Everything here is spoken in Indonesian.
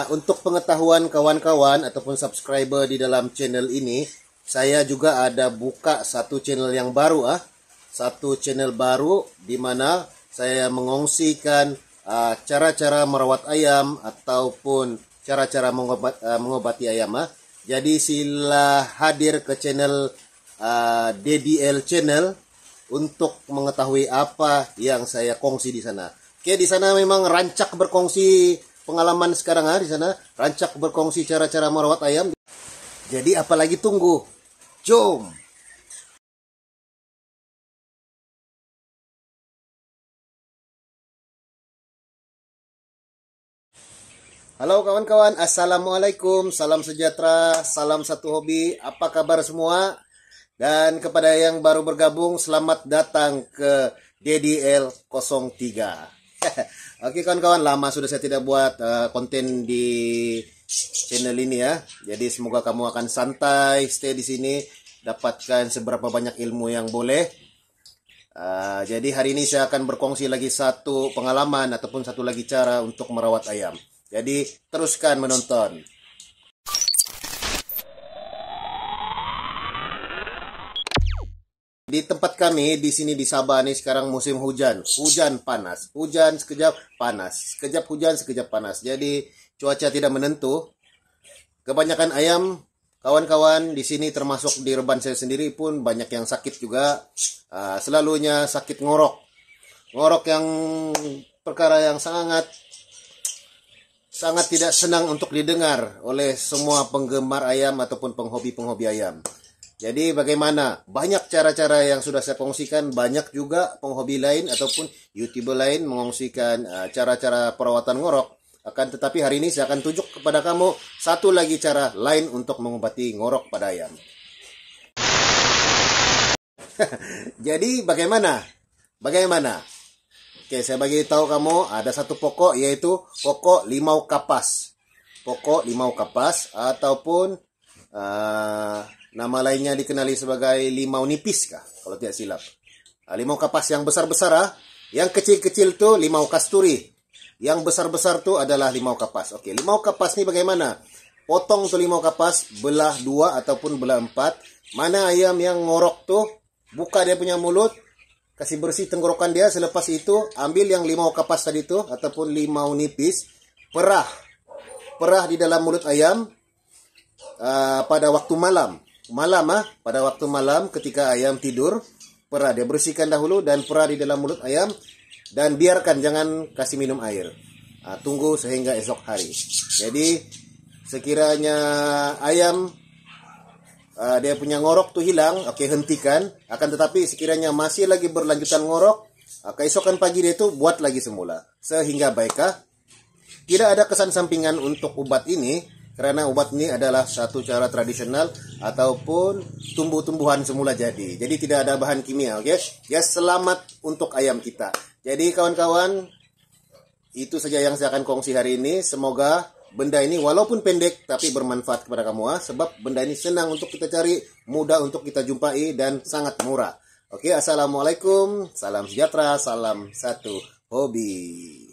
Untuk pengetahuan kawan-kawan ataupun subscriber di dalam channel ini, saya juga ada buka satu channel yang baru, satu channel baru di mana saya mengongsikan cara-cara merawat ayam ataupun cara-cara mengobati ayam. Jadi sila hadir ke channel DDL channel untuk mengetahui apa yang saya kongsi di sana. Oke, di sana memang rancak berkongsi pengalaman sekarang, di sana rancak berkongsi cara-cara merawat ayam. Jadi apalagi tunggu? Jom. Halo kawan-kawan, assalamualaikum, salam sejahtera, salam satu hobi. Apa kabar semua? Dan kepada yang baru bergabung, selamat datang ke DDL 03. Oke kawan-kawan, lama sudah saya tidak buat konten di channel ini ya. Jadi semoga kamu akan santai, stay di sini, dapatkan seberapa banyak ilmu yang boleh. Jadi hari ini saya akan berkongsi lagi satu pengalaman ataupun satu lagi cara untuk merawat ayam. Jadi teruskan menonton. Di tempat kami di sini di Sabah nih sekarang musim hujan, hujan panas, hujan sekejap panas, sekejap hujan sekejap panas. Jadi cuaca tidak menentu. Kebanyakan ayam kawan-kawan di sini termasuk di reban saya sendiri pun banyak yang sakit juga. Selalunya sakit ngorok, ngorok yang perkara yang sangat tidak senang untuk didengar oleh semua penggemar ayam ataupun penghobi ayam. Jadi bagaimana? Banyak cara-cara yang sudah saya kongsikan, banyak juga penghobi lain ataupun YouTuber lain mengongsikan cara-cara perawatan ngorok. Akan tetapi hari ini saya akan tunjuk kepada kamu satu lagi cara lain untuk mengobati ngorok pada ayam. Jadi bagaimana? Bagaimana? Oke, saya bagi tahu kamu ada satu pokok yaitu pokok limau kapas. Pokok limau kapas ataupun nama lainnya dikenali sebagai limau nipis kah, kalau tidak silap. Limau kapas yang besar-besar, yang kecil-kecil tuh limau kasturi. Yang besar-besar tuh adalah limau kapas. Oke, limau kapas ini bagaimana? Potong tuh limau kapas, belah 2 ataupun belah 4. Mana ayam yang ngorok tuh, buka dia punya mulut, kasih bersih tenggorokan dia. Selepas itu ambil yang limau kapas tadi tuh ataupun limau nipis, perah di dalam mulut ayam pada waktu malam. Pada waktu malam ketika ayam tidur, perah dia bersihkan dahulu dan perah di dalam mulut ayam dan biarkan, jangan kasih minum air. Tunggu sehingga esok hari. Jadi sekiranya ayam dia punya ngorok tuh hilang, oke, hentikan. Akan tetapi sekiranya masih lagi berlanjutan ngorok, keesokan pagi dia itu buat lagi semula sehingga baikkah. Tidak ada kesan sampingan untuk obat ini karena obat ini adalah satu cara tradisional ataupun tumbuh-tumbuhan semula jadi. Jadi tidak ada bahan kimia, oke? Ya, selamat untuk ayam kita. Jadi kawan-kawan, itu saja yang saya akan kongsi hari ini. Semoga benda ini walaupun pendek tapi bermanfaat kepada kamu, sebab benda ini senang untuk kita cari, mudah untuk kita jumpai dan sangat murah. Oke, assalamualaikum, salam sejahtera, salam satu hobi.